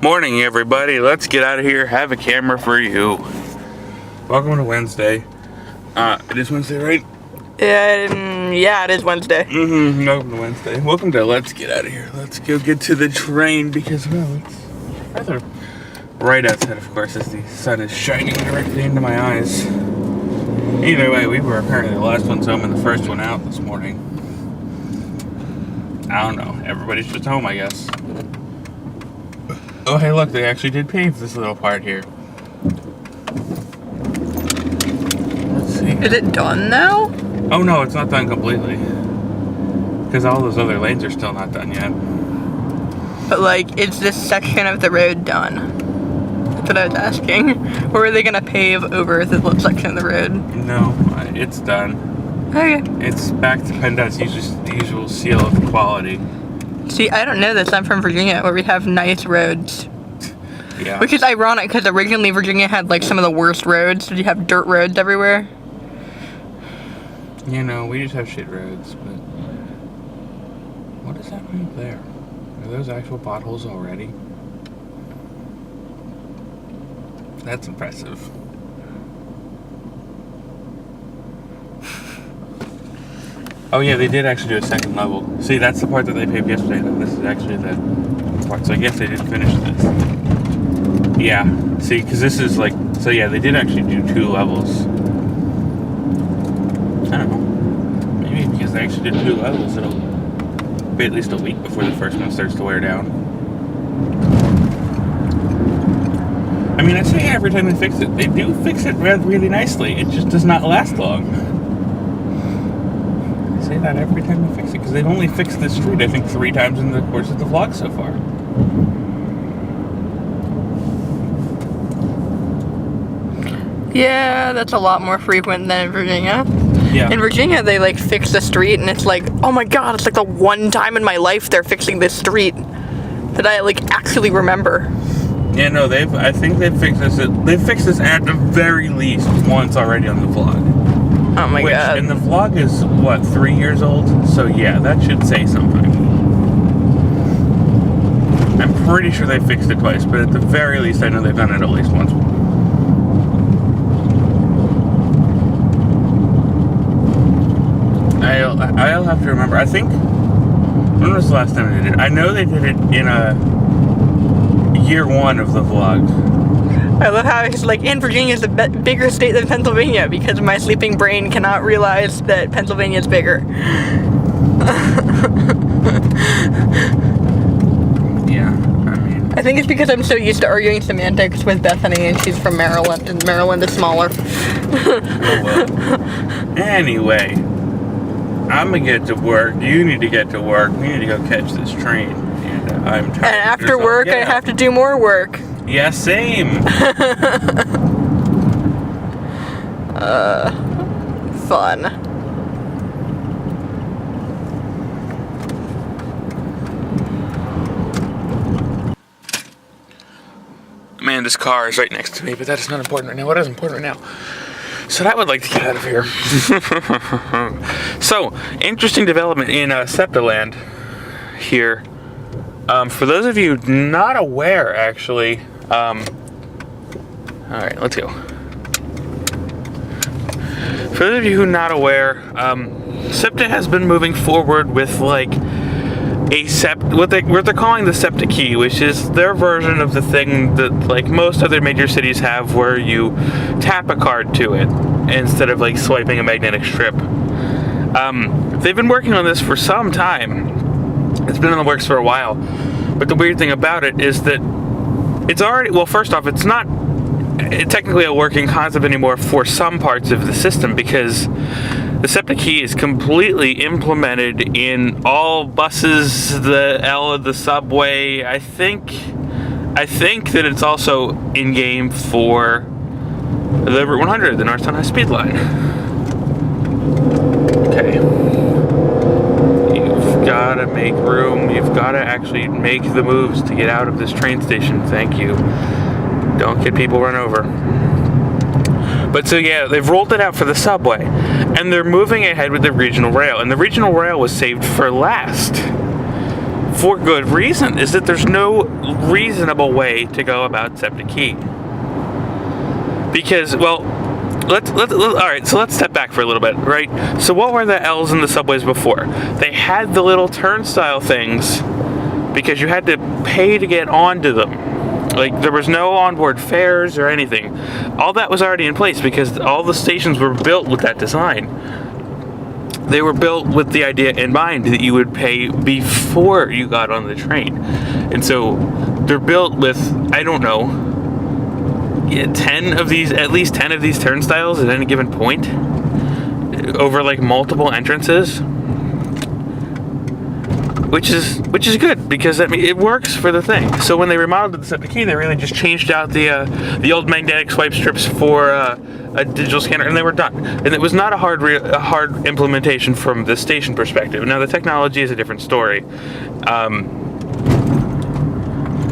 Morning, everybody. Let's get out of here. Have a camera for you. Welcome to Wednesday. It is Wednesday, right? Yeah, it is Wednesday. Welcome to Wednesday. Welcome to Let's Get Out of Here. Let's go get to the train because, well, it's rather bright outside, of course, as the sun is shining directly into my eyes. Either way, we were apparently the last ones home and the first one out this morning. I don't know. Everybody's just home, I guess. Oh, hey, look, they actually did pave this little part here. Let's see. Is it done now? Oh, no, it's not done completely. Because all those other lanes are still not done yet. But, like, is this section of the road done? That's what I was asking. Or are they going to pave over this little section of the road? No, it's done. Okay. It's back to PennDOT's usual seal of quality. See, I don't know this. I'm from Virginia, where we have nice roads. Yeah. Which is ironic, because originally Virginia had, like, some of the worst roads. You have dirt roads everywhere. You know, we just have shit roads, but... What is happening up there? Are those actual potholes already? That's impressive. Oh yeah, they did actually do a second level. See, that's the part that they paved yesterday. This is actually the part. So I guess they did finish this. Yeah. See, because this is like... So yeah, they did actually do 2 levels. I don't know. Maybe because they actually did 2 levels, it'll be at least a week before the first one starts to wear down. I mean, I say every time they fix it. They do fix it really nicely. It just does not last long. Say that every time they fix it, because they've only fixed this street, I think, 3 times in the course of the vlog so far. Yeah, that's a lot more frequent than in Virginia. Yeah. In Virginia, they, like, fix the street, and it's like, oh my god, it's like the one time in my life they're fixing this street that I, like, actually remember. Yeah, no, I think they've fixed this. They've fixed this at the very least once already on the vlog. Oh my god. And the vlog is, what, 3 years old? So yeah, that should say something. I'm pretty sure they fixed it twice, but at the very least I know they've done it at least once. I'll have to remember. I think, when was the last time they did it? I know they did it in year 1 of the vlog. I love how he's like, and Virginia is a bigger state than Pennsylvania because my sleeping brain cannot realize that Pennsylvania is bigger. Yeah, I mean... I think it's because I'm so used to arguing semantics with Bethany and she's from Maryland and Maryland is smaller. Oh, well. Anyway, I'm gonna get to work. You need to get to work. We need to go catch this train. And I'm tired. And after work, I have to do more work. Yeah, same. Fun. Man, this car is right next to me, but that is not important right now. What is important right now? So I would like to get out of here. So, interesting development in Septaland here. For those of you not aware, actually, alright, let's go. For those of you who are not aware, SEPTA has been moving forward with, like, what they're calling the SEPTA key, which is their version of the thing that, like, most other major cities have, where you tap a card to it instead of, like, swiping a magnetic strip. They've been working on this for some time. It's been in the works for a while. But the weird thing about it is that it's already, well, first off, it's not technically a working concept anymore for some parts of the system, because the SEPTA key is completely implemented in all buses, the subway. I think that it's also in-game for the Route 100, the Northtown High Speed Line. Okay. You've got to make room. You've got to actually make the moves to get out of this train station. Thank you. Don't get people run over. But so yeah, they've rolled it out for the subway, and they're moving ahead with the regional rail. And the regional rail was saved for last. for good reason, is that there's no reasonable way to go about septic key. Because, well, all right, so let's step back for a little bit, right? So what were the L's in the subways before? They had the little turnstile things because you had to pay to get onto them. Like, there was no onboard fares or anything. All that was already in place because all the stations were built with that design. They were built with the idea in mind that you would pay before you got on the train. And so they're built with, I don't know, 10 of these, at least 10 of these turnstiles at any given point over like multiple entrances, which is good because I mean it works for the thing. So when they remodeled the septic key, they really just changed out the old magnetic swipe strips for a digital scanner, and they were done. And it was not a hard implementation from the station perspective. Now the technology is a different story,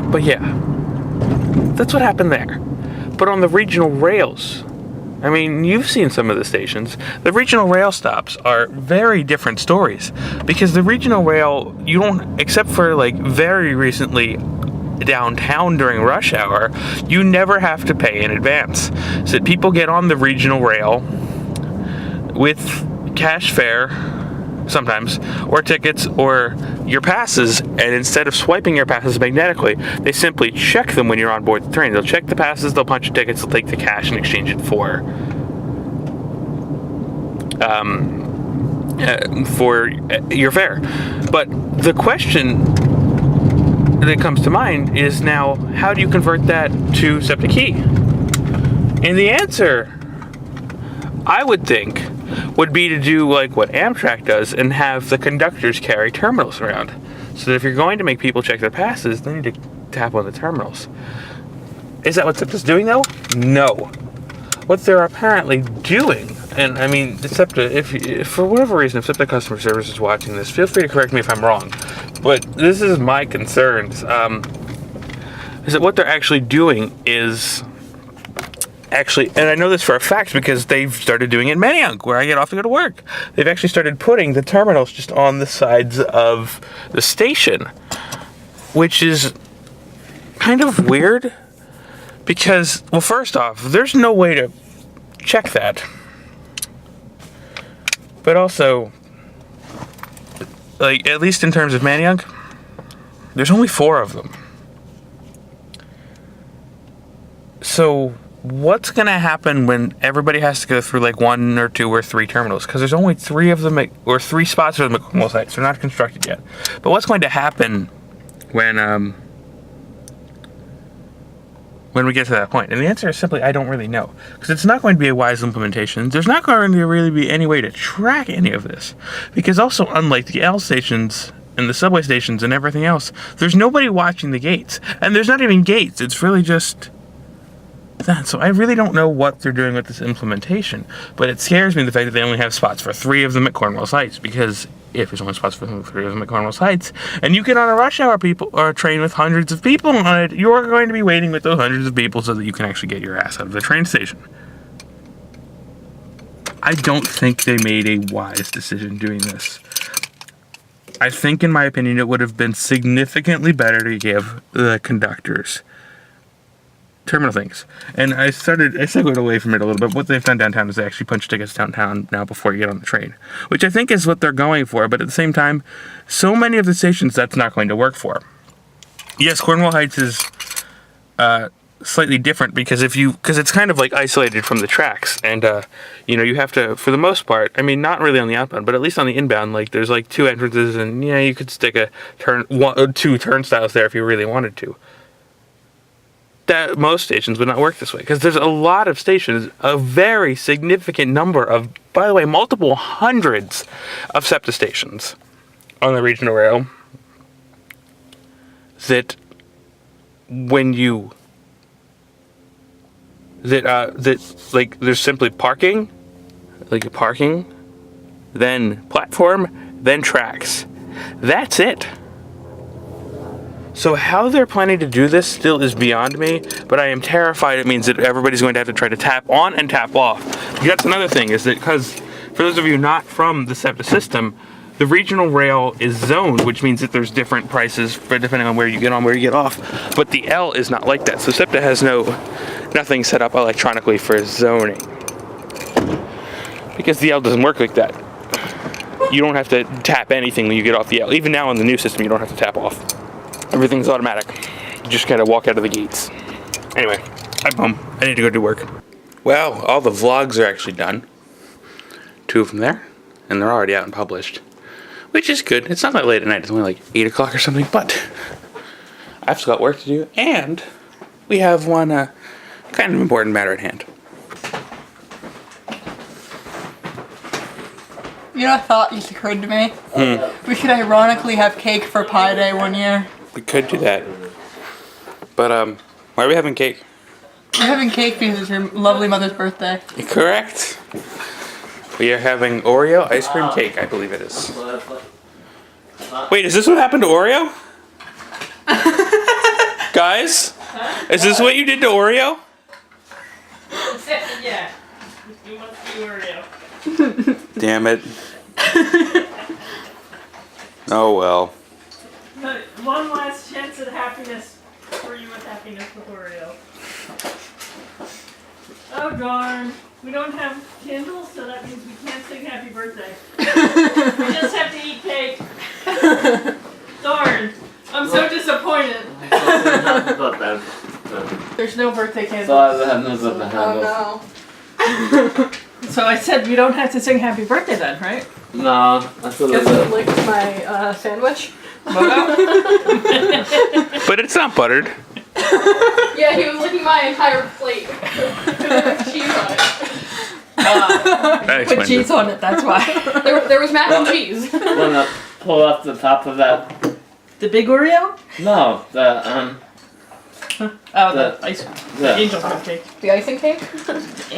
but yeah, that's what happened there. But on the regional rails, I mean, you've seen some of the stations. The regional rail stops are very different stories because the regional rail, you don't, except for like very recently downtown during rush hour, you never have to pay in advance. So that people get on the regional rail with cash fare sometimes, or tickets, or your passes, and instead of swiping your passes magnetically, they simply check them when you're on board the train. They'll check the passes, they'll punch your tickets, they'll take the cash and exchange it for your fare. But the question that comes to mind is now, how do you convert that to septic key? And the answer, I would think, would be to do like what Amtrak does and have the conductors carry terminals around. So that if you're going to make people check their passes, they need to tap on the terminals. Is that what SEPTA's doing though? No. What they're apparently doing, and I mean, SEPTA, if for whatever reason, if SEPTA customer service is watching this, feel free to correct me if I'm wrong. But this is my concerns. Is that what they're actually doing is actually, and I know this for a fact because they've started doing it in Manayunk, where I get off to go to work. They've actually started putting the terminals just on the sides of the station, which is kind of weird because, well, first off, there's no way to check that. But also, like, at least in terms of Manayunk, there's only 4 of them. So what's going to happen when everybody has to go through like 1 or 2 or 3 terminals? Because there's only 3 of them, or 3 spots for the McCormick sites. They're not constructed yet. But what's going to happen when we get to that point? And the answer is simply, I don't really know. Because it's not going to be a wise implementation. There's not going to really be any way to track any of this. Because also, unlike the L stations and the subway stations and everything else, there's nobody watching the gates. And there's not even gates. It's really just that. So I really don't know what they're doing with this implementation, but it scares me the fact that they only have spots for 3 of them at Cornwall sites, because if there's only spots for 3 of them at Cornwall sites, and you get on a rush hour or a train with hundreds of people on it, you're going to be waiting with those hundreds of people so that you can actually get your ass out of the train station. I don't think they made a wise decision doing this. I think, in my opinion, it would have been significantly better to give the conductors terminal things. And I segued away from it a little bit. What they've done downtown is they actually punch tickets downtown now before you get on the train, which I think is what they're going for. But at the same time, so many of the stations that's not going to work for. Yes, Cornwall Heights is slightly different because it's kind of like isolated from the tracks, and you have to, for the most part, I mean, not really on the outbound, but at least on the inbound, like there's like 2 entrances, and you could stick 2 turnstiles there if you really wanted to. That most stations would not work this way, because there's a lot of stations, a very significant number of, by the way, multiple hundreds of SEPTA stations on the regional rail, that when you like there's simply parking, then platform, then tracks. That's it. So how they're planning to do this still is beyond me, but I am terrified it means that everybody's going to have to try to tap on and tap off. That's another thing, is that because, for those of you not from the SEPTA system, The regional rail is zoned, which means that there's different prices for depending on where you get on, where you get off. But the L is not like that. So SEPTA has nothing set up electronically for zoning. Because the L doesn't work like that. You don't have to tap anything when you get off the L. Even now in the new system, you don't have to tap off. Everything's automatic. You just gotta walk out of the gates. Anyway, I'm home. I need to go do work. Well, all the vlogs are actually done. 2 of them there, and they're already out and published. Which is good. It's not that late at night. It's only like 8 o'clock or something, but I've still got work to do, and we have one kind of important matter at hand. You know, a thought just occurred to me. We should ironically have cake for Pi Day one year. We could do that. But, why are we having cake? We're having cake because it's your lovely mother's birthday. Correct. We are having Oreo ice cream cake, I believe it is. Wait, is this what happened to Oreo? Guys? Is this what you did to Oreo? Yeah. You want to do Oreo. Damn it. Oh well. But one last chance at happiness for you with happiness with Oreo. Oh darn. We don't have candles, so that means we can't sing happy birthday. We just have to eat cake. Darn. I'm so disappointed. There's no birthday candles. So I have no birthday Oh candles. no. So I said we don't have to sing happy birthday then, right? No, I still Guess love you licked my sandwich. But it's not buttered. Yeah, he was licking my entire plate. Cheese on it. That Put explains cheese it. on it, that's why. There was mac and cheese. Wanna pull off the top of that? The big Oreo? No, the Oh, the ice cream. The yeah. angel food cake. The icing cake?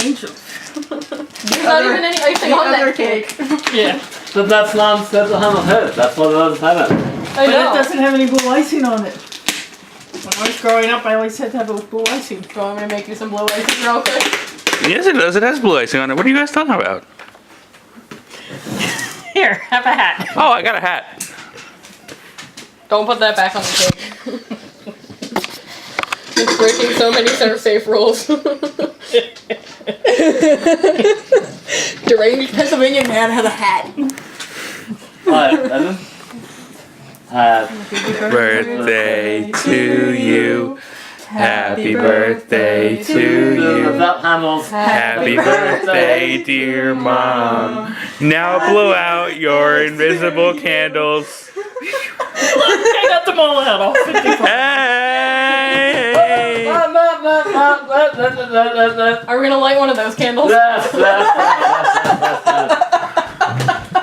Angel. There's not even any icing on that cake. Yeah. But that's not said to have a head. That's what it was having. I But it know. doesn't have any blue icing on it. When I was growing up, I always had to have a blue icing. So I'm gonna make you some blue icing real quick. Yes, it does. It has blue icing on it. What are you guys talking about? Here, have a hat. Oh, I got a hat. Don't put that back on the cake. It's breaking so many safe rules. Deranged Pennsylvanian man has a hat. What? That is? Birthday to you. Happy birthday to you. Without handles. Happy birthday, dear mom. Now blow out your invisible candles. I got them all out, all 55. Hey! Are we gonna light one of those candles? Yes.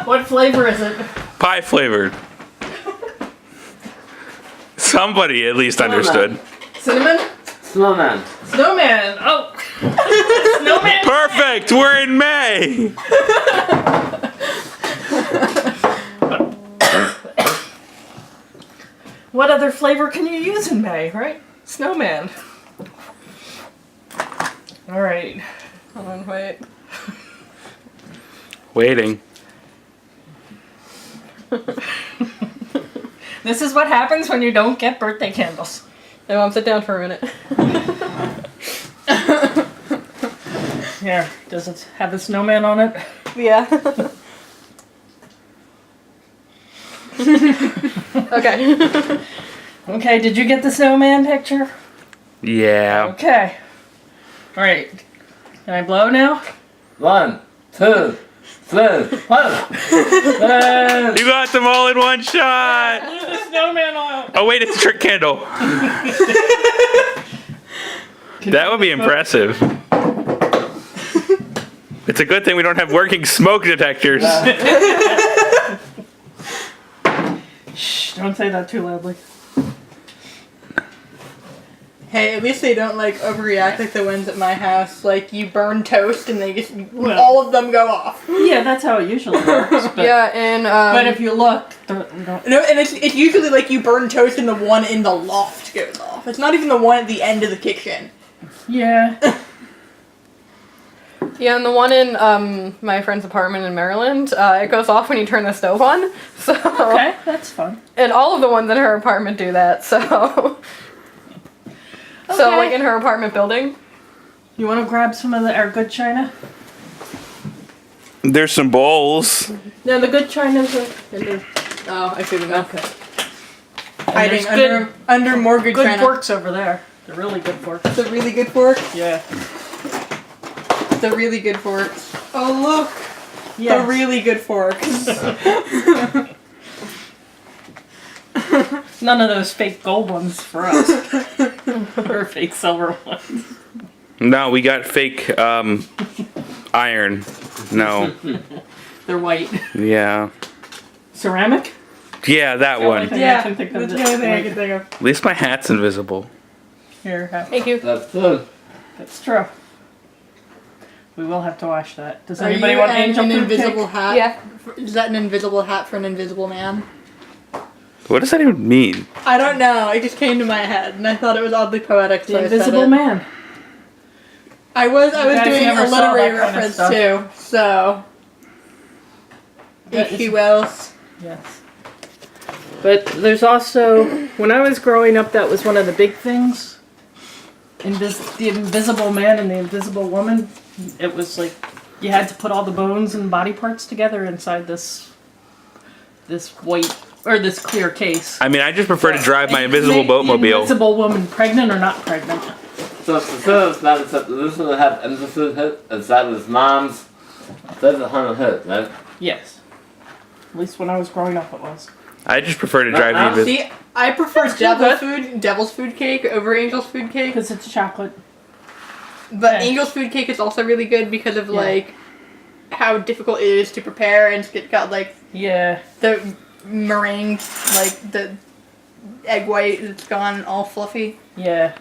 What flavor is it? Pie flavored. Somebody at least understood. Cinnamon? Snowman. Snowman. Oh. Snowman. Perfect! We're in May! What other flavor can you use in May, right? Snowman. All right. Hold on, wait. Waiting. This is what happens when you don't get birthday candles. Hey, Mom, sit down for a minute. Here, does it have a snowman on it? Yeah. Okay. Okay, did you get the snowman picture? Yeah. Okay. All right. Can I blow now? 1, 2, 3, 1. You got them all in one shot! Blew the snowman on. Oh wait, it's a trick candle. That would be impressive. It's a good thing we don't have working smoke detectors. Shh, don't say that too loudly. Hey, at least they don't like overreact like the ones at my house. Like you burn toast and they just Well. all of them go off. Yeah, that's how it usually works. But, Yeah, and but if you look, No, and it's usually like you burn toast and the one in the loft goes off. It's not even the one at the end of the kitchen. yeah. Yeah, and the one in my friend's apartment in Maryland, it goes off when you turn the stove on. So Okay, that's fun. and all of the ones in her apartment do that. So so Okay. like in her apartment building. You want to grab some of our good china? There's some bowls. No, the good china's in the. Oh, I see them now. Okay. Hiding there's under more good Good china. forks over there. They're really good forks. The really good fork. Yeah. The really good forks. Oh look, Yes. the really good forks. None of those fake gold ones for us. Or fake silver ones. No, we got fake iron. No. They're white. Yeah. Ceramic? Yeah, that Only one. thing I can think of that's the that's only thing I white. can think of. At least my hat's invisible. Here, Thank you. That's good. that's true. We will have to wash that. Does anybody want angel an food invisible cake? hat? Yeah. Is that an invisible hat for an invisible man? What does that even mean? I don't know. It just came to my head, and I thought it was oddly poetic. So The I said invisible it. man. I was guys doing never a saw literary that kind of reference stuff. too. So, That if is- you wills. Yes. But there's also, when I was growing up, that was one of the big things. The Invisible Man and the Invisible Woman. It was like you had to put all the bones and body parts together inside this white or this clear case. I mean, I just prefer to drive my And invisible make the boatmobile. Invisible Woman pregnant or not pregnant? So it's the service man except this one had and this one had inside his mom's. That's a hundred hit, right? Yes. At least when I was growing up, it was. I just prefer to drive the invisible. See, I prefer devil's food cake over Angel's food cake. Because it's chocolate. But Okay. Angel's food cake is also really good because of Yeah. like how difficult it is to prepare, and it's got like Yeah. the meringue, like the egg white that's gone all fluffy. Yeah.